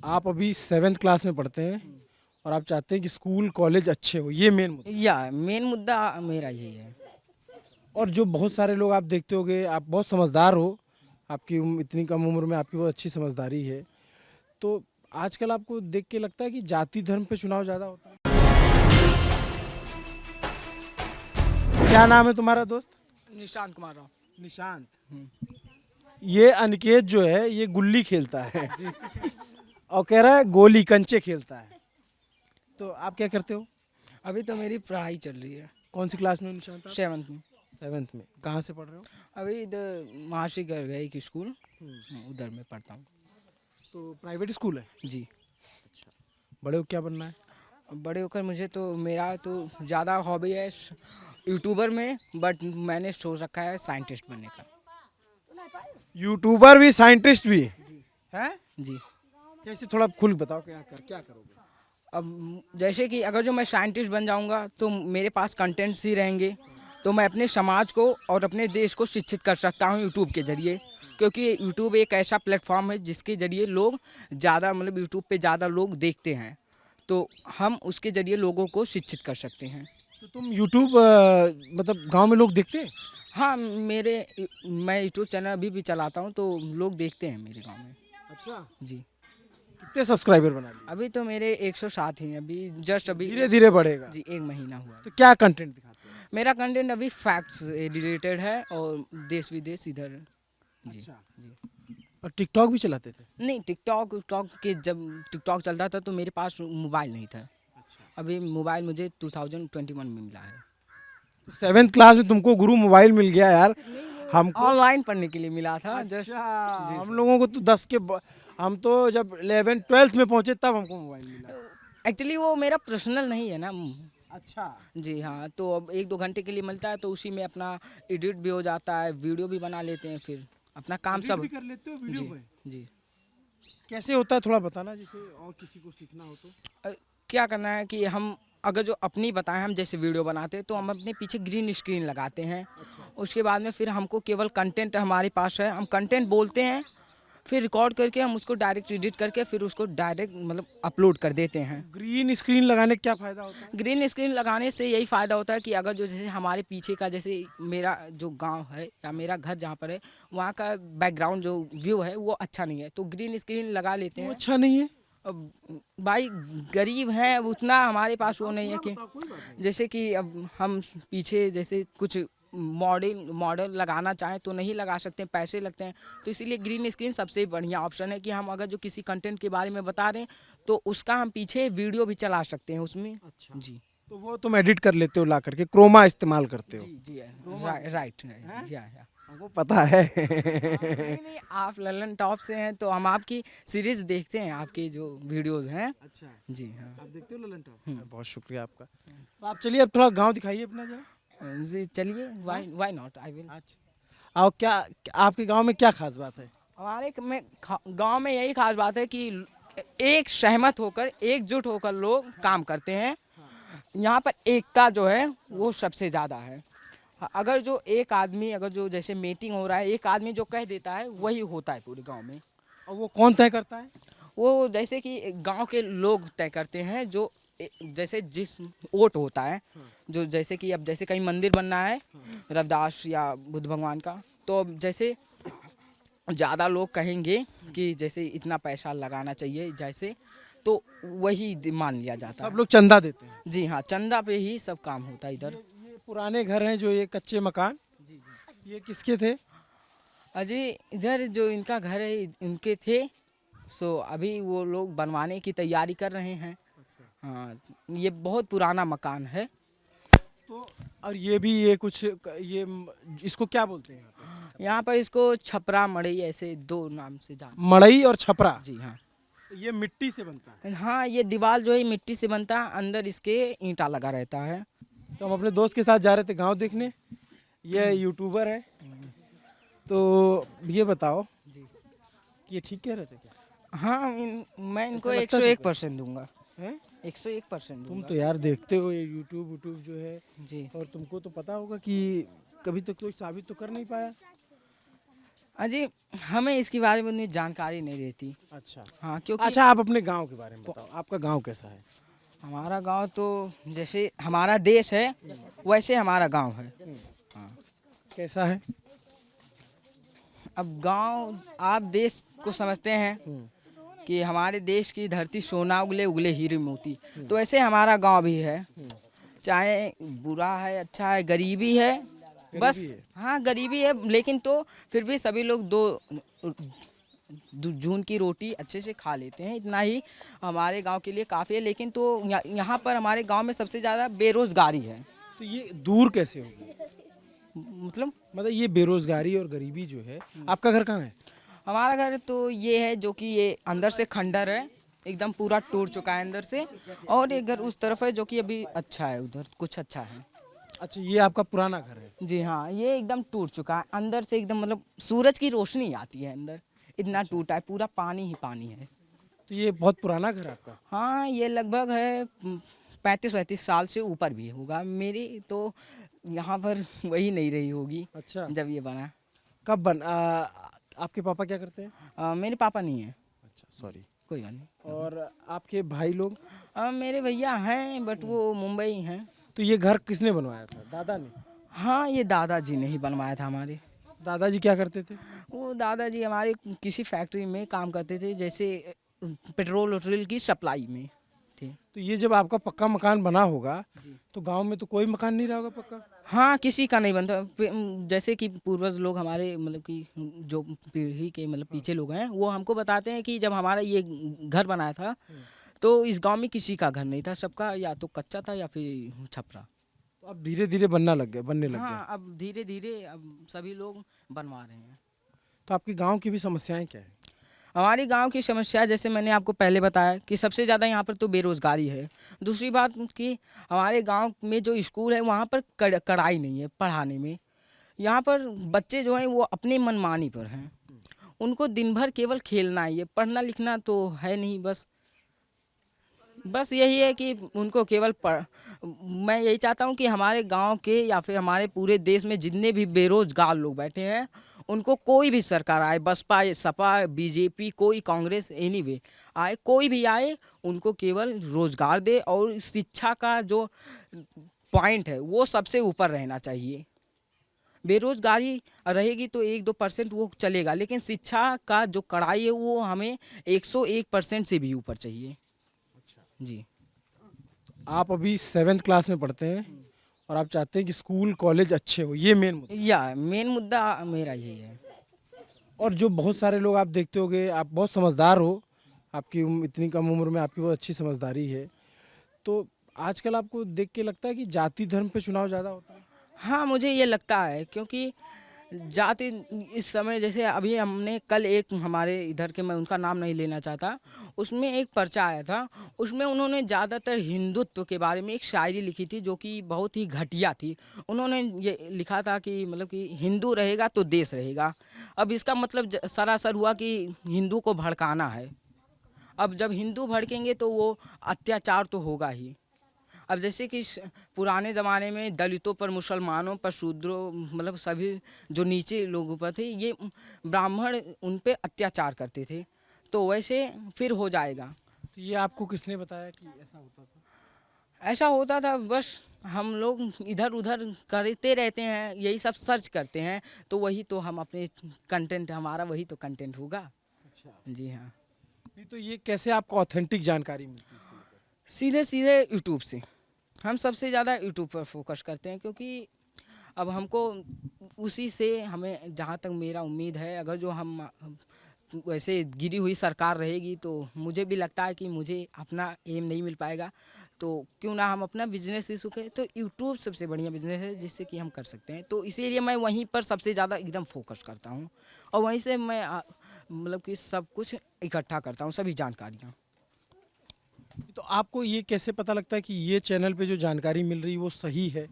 आप अभी 7th class में पढ़ते हैं और आप चाहते हैं कि स्कूल कॉलेज अच्छे हो, ये मेन मुद्दा। या मेन मुद्दा मेरा यही है। और जो बहुत सारे लोग आप देखते होंगे, आप बहुत समझदार हो, आपकी इतनी कम उम्र में आपकी बहुत अच्छी समझदारी है, तो आजकल आपको देख के लगता है कि जाति धर्म पे चुनाव ज़्यादा होता है। क्या नाम है तुम्हारा दोस्त? निशांत कुमार राव। निशांत। ये अनिकेत जो है ये गुल्ली खेलता है और कह रहा है गोली कंचे खेलता है। तो आप क्या करते हो? अभी तो मेरी पढ़ाई चल रही है, कौन सी क्लास में हो निशांत? 7th में। 7th में। कहाँ से पढ़ रहे हो? अभी इधर महाशी कर गए एक स्कूल, उधर में पढ़ता हूँ। तो प्राइवेट स्कूल है? जी। बड़े हो क्या बनना है? बड़े होकर मुझे तो मेरा तो ज़्यादा हॉबी है यूट्यूबर में, बट मैंने सोच रखा है साइंटिस्ट बनने का। यूट्यूबर भी साइंटिस्ट भी है? जी। कैसे, थोड़ा खुल बताओ क्या करोगे? अब जैसे कि अगर जो मैं साइंटिस्ट बन जाऊंगा तो मेरे पास कंटेंट्स ही रहेंगे, तो मैं अपने समाज को और अपने देश को शिक्षित कर सकता हूं यूट्यूब के ज़रिए, क्योंकि यूट्यूब एक ऐसा प्लेटफॉर्म है जिसके ज़रिए लोग ज़्यादा मतलब यूट्यूब पे ज़्यादा लोग देखते हैं, तो हम उसके ज़रिए लोगों को शिक्षित कर सकते हैं। तो तुम यूट्यूब मतलब गांव में लोग देखते हैं? हाँ, मैं यूट्यूब चैनल अभी भी चलाता हूँ, तो लोग देखते हैं मेरे गाँव में। अच्छा। जी। कितने सब्सक्राइबर बना लिए? अभी तो मेरे 107 ही हैं, अभी जस्ट अभी। धीरे धीरे बढ़ेगा। जी, 1 महीना हुआ है। तो क्या कंटेंट दिखाते हो? मेरा कंटेंट अभी फैक्ट्स रिलेटेड है और देश विदेश इधर। जी। अच्छा। जी। और टिकटॉक भी चलाते थे? नहीं, टिकटॉक के जब टिकटॉक चलता था तो मेरे पास मोबाइल नहीं था। अभी मोबाइल मुझे 2021 में मिला है। 7th क्लास में तुमको गुरु मोबाइल मिल गया यार। हमको ऑनलाइन पढ़ने के लिए मिला था जस्ट। अच्छा, जी हम सर। लोगों को तो हम तो जब 11 12th में पहुंचे तब हमको मोबाइल मिला। एक्चुअली वो मेरा पर्सनल नहीं है ना। अच्छा। जी हाँ, तो अब 1-2 घंटे के लिए मिलता है, तो उसी में अपना एडिट भी हो जाता है, वीडियो भी बना लेते हैं, फिर अपना काम एडिट सब। भी कर लेते हो वीडियो जी। पे? जी। कैसे होता है थोड़ा बताना, जैसे और किसी को सीखना हो तो। क्या करना है कि हम अगर जो अपनी बताएं, हम जैसे वीडियो बनाते हैं तो हम अपने पीछे ग्रीन स्क्रीन लगाते हैं। उसके बाद में फिर हमको केवल कंटेंट हमारे पास है, हम कंटेंट बोलते हैं, फिर रिकॉर्ड करके हम उसको डायरेक्ट एडिट करके फिर उसको डायरेक्ट मतलब अपलोड कर देते हैं। ग्रीन स्क्रीन लगाने का क्या फायदा होता है? ग्रीन स्क्रीन लगाने से यही फ़ायदा होता है कि अगर जो जैसे हमारे पीछे का जैसे मेरा जो गांव है या मेरा घर जहाँ पर है, वहाँ का बैकग्राउंड जो व्यू है वो अच्छा नहीं है, तो ग्रीन स्क्रीन लगा लेते वो हैं। अच्छा नहीं है? अब भाई गरीब हैं, अब उतना हमारे पास वो नहीं है कि कोई बात नहीं। जैसे कि अब हम पीछे जैसे कुछ मॉडल लगाना चाहें तो नहीं लगा सकते, पैसे लगते हैं, तो इसीलिए ग्रीन स्क्रीन सबसे बढ़िया ऑप्शन है कि हम अगर जो किसी कंटेंट के बारे में बता रहे हैं तो उसका हम पीछे वीडियो भी चला सकते हैं उसमें। अच्छा। जी। तो वो तुम एडिट कर लेते हो ला करके, क्रोमा इस्तेमाल करते हो? जी जी राइट। या हमको पता है नहीं नहीं, आप ललन टॉप से हैं तो हम आपकी सीरीज देखते हैं, आपकी जो वीडियोस हैं। अच्छा, जी हाँ। आप देखते हो ललन टॉप? बहुत शुक्रिया आपका। तो आप चलिए अब थोड़ा गांव दिखाइए अपना जरा। जी चलिए, वाई नॉट, आई विल। अच्छा। और क्या आपके गांव में क्या खास बात है? हमारे गांव में यही खास बात है कि एक सहमत होकर एकजुट होकर लोग काम करते हैं। यहाँ पर एकता जो है वो सबसे ज़्यादा है। अगर जो एक आदमी अगर जो जैसे मीटिंग हो रहा है, एक आदमी जो कह देता है वही होता है पूरे गांव में। और वो कौन तय करता है? वो जैसे कि गांव के लोग तय करते हैं, जो जैसे जिस वोट होता है, जो जैसे कि अब जैसे कहीं मंदिर बनना है रविदास या बुद्ध भगवान का, तो अब जैसे ज़्यादा लोग कहेंगे कि जैसे इतना पैसा लगाना चाहिए जैसे, तो वही मान लिया जाता सब है। लोग चंदा देते हैं? जी हाँ, चंदा पे ही सब काम होता है इधर। ये पुराने घर हैं जो ये कच्चे मकान, ये किसके थे? अजय इधर जो इनका घर है इनके थे, सो अभी वो लोग बनवाने की तैयारी कर रहे हैं। हाँ, ये बहुत पुराना मकान है। तो और ये भी ये कुछ ये इसको क्या बोलते हैं? यहाँ पर इसको छपरा मड़ई ऐसे 2 नाम से जान। मड़ई और छपरा? जी हाँ। तो ये मिट्टी से बनता है? हाँ, ये दीवार जो है मिट्टी से बनता है, अंदर इसके ईंटा लगा रहता है। तो हम अपने दोस्त के साथ जा रहे थे गांव देखने, ये यूट्यूबर है, तो ये बताओ कि ये ठीक कह रहे थे क्या? हाँ, मैं इनको ऐसा लगता है 101% दूंगा। हैं? 101% तुम दूंगा। तो यार देखते हो ये यूट्यूब जो है, जी। और तुमको तो पता होगा कि कभी तो कोई साबित तो कर नहीं पाया। अजी हमें इसके बारे में उतनी जानकारी नहीं रहती। अच्छा। हाँ, क्योंकि अच्छा, आप अपने गांव के बारे में बताओ, आपका गांव कैसा है? हमारा गांव तो जैसे हमारा देश है वैसे हमारा गांव है। हाँ। कैसा है? अब गांव आप देश को समझते हैं कि हमारे देश की धरती सोना उगले उगले हीरे मोती, तो ऐसे हमारा गांव भी है। चाहे बुरा है अच्छा है गरीबी है, बस गरीबी है। हाँ गरीबी है, लेकिन तो फिर भी सभी लोग जून की रोटी अच्छे से खा लेते हैं, इतना ही हमारे गांव के लिए काफ़ी है। लेकिन तो यहाँ पर हमारे गांव में सबसे ज़्यादा बेरोज़गारी है। तो ये दूर कैसे होगी? मतलब ये बेरोजगारी और गरीबी जो है, आपका घर कहाँ है? हमारा घर तो ये है जो कि ये अंदर से खंडर है, एकदम पूरा टूट चुका है अंदर से, और एक घर उस तरफ है जो कि अभी अच्छा है, उधर कुछ अच्छा है। अच्छा, ये आपका पुराना घर है। जी हाँ, ये एकदम टूट चुका है अंदर से, एकदम मतलब सूरज की रोशनी आती है अंदर, इतना टूटा है, पूरा पानी ही पानी है। तो ये बहुत पुराना घर है आपका? हाँ, ये लगभग है 35-35 साल से ऊपर भी होगा। मेरी तो यहाँ पर वही नहीं रही होगी अच्छा। जब ये बना। कब आपके पापा क्या करते हैं? मेरे पापा नहीं है। अच्छा, सॉरी। कोई बात नहीं। और आपके भाई लोग? मेरे भैया हैं बट वो मुंबई हैं। तो ये घर किसने बनवाया था, दादा ने? हाँ, ये दादाजी ने ही बनवाया था हमारे। दादाजी क्या करते थे? वो दादाजी हमारे किसी फैक्ट्री में काम करते थे, जैसे पेट्रोल वट्रोल की सप्लाई में थे। तो ये जब आपका पक्का मकान बना होगा, जी। तो गांव में तो कोई मकान नहीं रहा होगा पक्का? हाँ, किसी का नहीं बनता। जैसे कि पूर्वज लोग हमारे मतलब कि जो पीढ़ी के मतलब पीछे लोग हैं, वो हमको बताते हैं कि जब हमारा ये घर बनाया था तो इस गांव में किसी का घर नहीं था, सबका या तो कच्चा था या फिर छपरा। तो अब धीरे धीरे बनने लग गया। हाँ, अब धीरे धीरे अब सभी लोग बनवा रहे हैं। तो आपके गांव की भी समस्याएं क्या है? हमारी गांव की समस्या जैसे मैंने आपको पहले बताया कि सबसे ज़्यादा यहाँ पर तो बेरोज़गारी है। दूसरी बात कि हमारे गांव में जो स्कूल है वहाँ पर कड़ाई नहीं है पढ़ाने में। यहाँ पर बच्चे जो हैं वो अपनी मनमानी पर हैं, उनको दिन भर केवल खेलना ही है, पढ़ना लिखना तो है नहीं। बस यही है कि उनको केवल मैं यही चाहता हूँ कि हमारे गांव के या फिर हमारे पूरे देश में जितने भी बेरोजगार लोग बैठे हैं, उनको कोई भी सरकार आए, बसपा सपा बीजेपी कोई कांग्रेस एनीवे आए, कोई भी आए, उनको केवल रोजगार दे और शिक्षा का जो पॉइंट है वो सबसे ऊपर रहना चाहिए। बेरोजगारी रहेगी तो 1-2% वो चलेगा, लेकिन शिक्षा का जो कड़ाई है वो हमें 101% से भी ऊपर चाहिए। जी। आप अभी 7th क्लास में पढ़ते हैं और आप चाहते हैं कि स्कूल कॉलेज अच्छे हो, ये मेन मुद्दा। या मेन मुद्दा मेरा यही है। और जो बहुत सारे लोग आप देखते होंगे, आप बहुत समझदार हो, आपकी इतनी कम उम्र में आपकी बहुत अच्छी समझदारी है। तो आजकल आपको देख के लगता है कि जाति धर्म पे चुनाव ज़्यादा होता है? हाँ, मुझे ये लगता है क्योंकि जाति इस समय जैसे अभी हमने कल एक हमारे इधर के, मैं उनका नाम नहीं लेना चाहता, उसमें एक पर्चा आया था, उसमें उन्होंने ज़्यादातर हिंदुत्व के बारे में एक शायरी लिखी थी जो कि बहुत ही घटिया थी। उन्होंने ये लिखा था कि मतलब कि हिंदू रहेगा तो देश रहेगा। अब इसका मतलब सरासर हुआ कि हिंदू को भड़काना है। अब जब हिंदू भड़केंगे तो वो अत्याचार तो होगा ही। अब जैसे कि पुराने ज़माने में दलितों पर, मुसलमानों पर, शूद्रों मतलब सभी जो नीचे लोगों पर थे, ये ब्राह्मण उन पे अत्याचार करते थे, तो वैसे फिर हो जाएगा। तो ये आपको किसने बताया कि ऐसा होता था? ऐसा होता था, बस हम लोग इधर उधर करते रहते हैं, यही सब सर्च करते हैं, तो वही तो हम अपने कंटेंट, हमारा वही तो कंटेंट होगा। अच्छा। जी हाँ। नहीं तो ये कैसे आपको ऑथेंटिक जानकारी मिलती है इसको लेकर? सीधे सीधे यूट्यूब से। हम सबसे ज़्यादा यूट्यूब पर फोकस करते हैं क्योंकि अब हमको उसी से, हमें जहाँ तक मेरा उम्मीद है, अगर जो हम वैसे गिरी हुई सरकार रहेगी तो मुझे भी लगता है कि मुझे अपना एम नहीं मिल पाएगा, तो क्यों ना हम अपना बिजनेस इशू करें। तो यूट्यूब सबसे बढ़िया बिजनेस है जिससे कि हम कर सकते हैं, तो इसीलिए मैं वहीं पर सबसे ज़्यादा एकदम फोकस करता हूँ और वहीं से मैं मतलब कि सब कुछ इकट्ठा करता हूँ, सभी जानकारियाँ। तो आपको ये कैसे पता लगता है कि ये चैनल पे जो जानकारी मिल रही है वो सही है?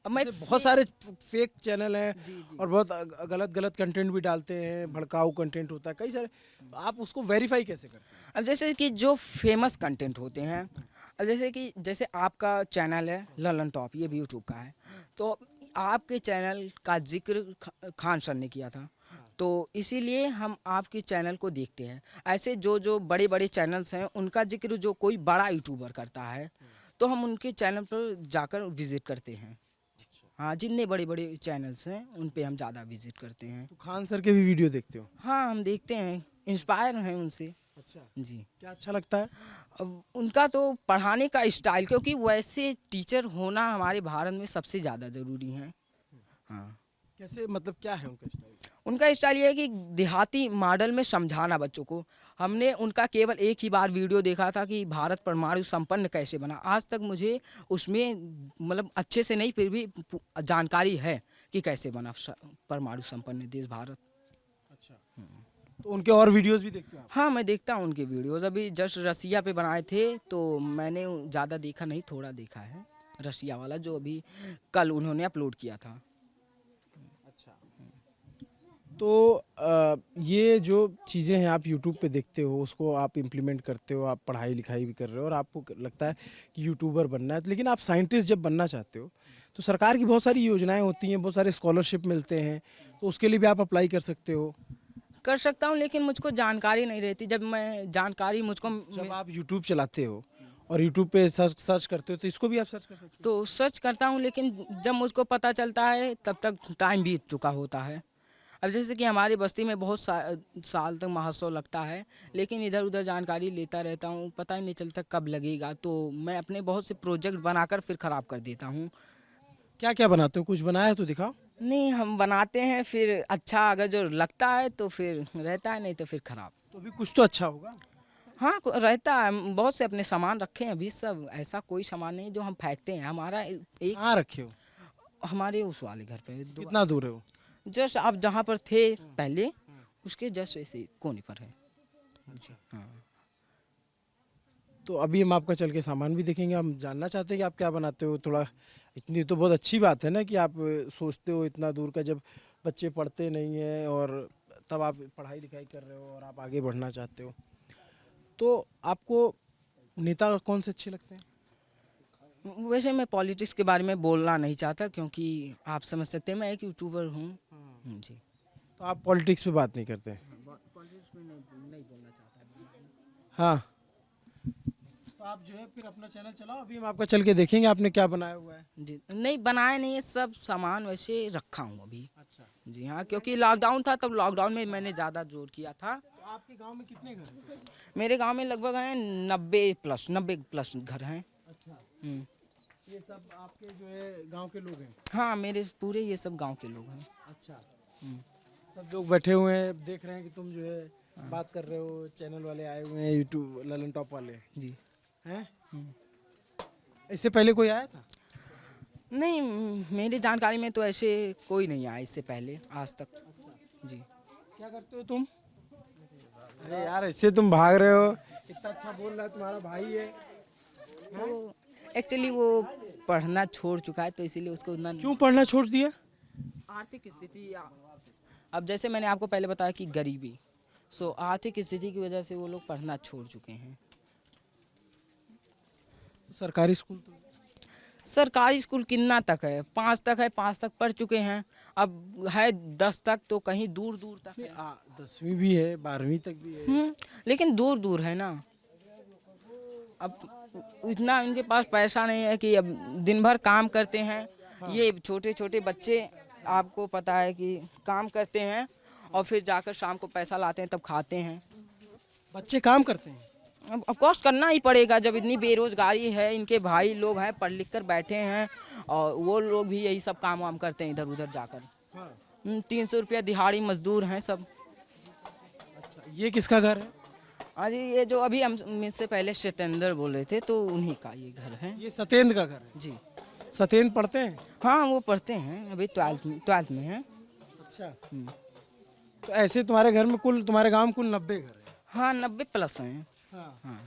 अब मैं जैसे बहुत सारे फेक चैनल हैं जी जी और बहुत गलत गलत कंटेंट भी डालते हैं, भड़काऊ कंटेंट होता है कई सारे, तो आप उसको वेरीफाई कैसे करते हैं? अब जैसे कि जो फेमस कंटेंट होते हैं, अब जैसे आपका चैनल है ललन टॉप, ये भी यूट्यूब का है, तो आपके चैनल का जिक्र खान सर ने किया था, तो इसीलिए हम आपके चैनल को देखते हैं। ऐसे जो जो बड़े बड़े चैनल्स हैं उनका जिक्र जो कोई बड़ा यूट्यूबर करता है तो हम उनके चैनल पर जाकर विजिट करते हैं। हाँ, जितने बड़े बड़े चैनल्स हैं उन पे हम ज़्यादा विजिट करते हैं। तो खान सर के भी वीडियो देखते हो? हाँ, हम देखते हैं, इंस्पायर हैं उनसे। अच्छा, जी। क्या अच्छा लगता है? अब उनका तो पढ़ाने का स्टाइल, क्योंकि वैसे टीचर होना हमारे भारत में सबसे ज़्यादा ज़रूरी है। हाँ, कैसे, मतलब क्या है उनका स्टाइल? उनका स्टाइल ये है कि देहाती मॉडल में समझाना बच्चों को। हमने उनका केवल एक ही बार वीडियो देखा था कि भारत परमाणु संपन्न कैसे बना। आज तक मुझे उसमें मतलब अच्छे से नहीं, फिर भी जानकारी है कि कैसे बना परमाणु संपन्न देश भारत। अच्छा, तो उनके और वीडियोस भी देखते हो आप? हाँ, मैं देखता हूँ उनके वीडियोस। अभी जस्ट रसिया पे बनाए थे तो मैंने ज़्यादा देखा नहीं, थोड़ा देखा है रसिया वाला जो अभी कल उन्होंने अपलोड किया था। अच्छा, तो ये जो चीज़ें हैं आप यूट्यूब पे देखते हो, उसको आप इम्प्लीमेंट करते हो, आप पढ़ाई लिखाई भी कर रहे हो और आपको लगता है कि यूट्यूबर बनना है, लेकिन आप साइंटिस्ट जब बनना चाहते हो तो सरकार की बहुत सारी योजनाएं होती हैं, बहुत सारे स्कॉलरशिप मिलते हैं, तो उसके लिए भी आप अप्लाई कर सकते हो। कर सकता हूँ, लेकिन मुझको जानकारी नहीं रहती। जब मैं जानकारी मुझको जब आप यूट्यूब चलाते हो और यूट्यूब पे सर्च करते हो तो इसको भी आप सर्च कर सकते हो। तो सर्च करता हूँ, लेकिन जब मुझको पता चलता है तब तक टाइम बीत चुका होता है। अब जैसे कि हमारी बस्ती में बहुत साल तक महोत्सव लगता है, लेकिन इधर उधर जानकारी लेता रहता हूँ, पता ही नहीं चलता कब लगेगा। तो मैं अपने बहुत से प्रोजेक्ट बनाकर फिर ख़राब कर देता हूँ। क्या क्या बनाते हो, कुछ बनाया है तो दिखाओ। नहीं, हम बनाते हैं, फिर अच्छा अगर जो लगता है तो फिर रहता है, नहीं तो फिर ख़राब। तो अभी कुछ तो अच्छा होगा। हाँ, रहता है। बहुत से अपने सामान रखे हैं अभी, सब ऐसा कोई सामान नहीं जो हम फेंकते हैं। हमारा एक कहाँ रखे हो? हमारे उस वाले घर पे कितना दूर है वो? जस्ट आप जहाँ पर थे पहले उसके जस्ट ऐसे कोने पर है। जी हाँ। तो अभी हम आपका चल के सामान भी देखेंगे। हम जानना चाहते हैं कि आप क्या बनाते हो थोड़ा। इतनी तो बहुत अच्छी बात है ना कि आप सोचते हो इतना दूर का, जब बच्चे पढ़ते नहीं हैं और तब आप पढ़ाई लिखाई कर रहे हो और आप आगे बढ़ना चाहते हो। तो आपको नेता कौन से अच्छे लगते हैं? वैसे मैं पॉलिटिक्स के बारे में बोलना नहीं चाहता, क्योंकि आप समझ सकते हैं मैं एक यूट्यूबर हूँ। जी। तो आप पॉलिटिक्स पे बात नहीं करते? पॉलिटिक्स में नहीं बोलना चाहता। हाँ, तो आप जो है फिर अपना चैनल चलाओ। अभी हम आपका चल के देखेंगे आपने क्या बनाया हुआ है। जी नहीं, बनाया नहीं है, सब सामान वैसे रखा हूँ अभी। अच्छा, जी हाँ, क्योंकि लॉकडाउन था, तब लॉकडाउन में मैंने ज़्यादा जोर किया था। तो आपके गांव में कितने घर हैं? मेरे गांव में लगभग हैं 90+ घर हैं। अच्छा, हम्म। ये सब आपके जो है गांव के लोग हैं? हाँ, मेरे पूरे ये सब गांव के लोग हैं। अच्छा, सब लोग बैठे हुए हैं, देख रहे हैं कि तुम जो है बात कर रहे हो। चैनल वाले आए हुए हैं, यूट्यूब ललन टॉप वाले जी। हैं। इससे पहले कोई आया था? नहीं, मेरी जानकारी में तो ऐसे कोई नहीं आया इससे पहले आज तक। जी। क्या करते हो तुम? अरे यार, इससे तुम भाग रहे हो। इतना अच्छा बोल रहा है, तुम्हारा भाई है। वो एक्चुअली वो पढ़ना छोड़ चुका है, तो इसीलिए उसको उतना क्यों पढ़ना छोड़ दिया? आर्थिक स्थिति अब जैसे मैंने आपको पहले बताया कि गरीबी, सो आर्थिक स्थिति की वजह से वो लोग पढ़ना छोड़ चुके हैं। सरकारी स्कूल तो सरकारी स्कूल कितना तक है? 5 तक है, 5 तक पढ़ चुके हैं। अब है 10 तक, तो कहीं दूर दूर तक है। 10वीं भी है, 12वीं तक भी है। लेकिन दूर दूर है ना। अब इतना इनके पास पैसा नहीं है कि अब दिन भर काम करते हैं। ये छोटे छोटे बच्चे, आपको पता है कि काम करते हैं और फिर जाकर शाम को पैसा लाते हैं, तब खाते हैं। बच्चे काम करते हैं? अब ऑफकोर्स करना ही पड़ेगा, जब इतनी बेरोजगारी है। इनके भाई लोग हैं पढ़ लिख कर बैठे हैं, और वो लोग भी यही सब काम वाम करते हैं इधर उधर जाकर। हाँ। 300 रुपया दिहाड़ी मजदूर हैं सब। अच्छा, ये किसका घर है? अरे ये जो अभी हम मुझसे पहले सत्येंद्र बोल रहे थे, तो उन्हीं का ये घर है। ये सत्येंद्र का घर है? जी सत्येंद्र पढ़ते हैं? हाँ, वो पढ़ते हैं, अभी 12th में हैं। अच्छा, तो ऐसे तुम्हारे घर में कुल, तुम्हारे गांव में कुल 90 घर है? हाँ, 90+ हैं। हाँ। हाँ।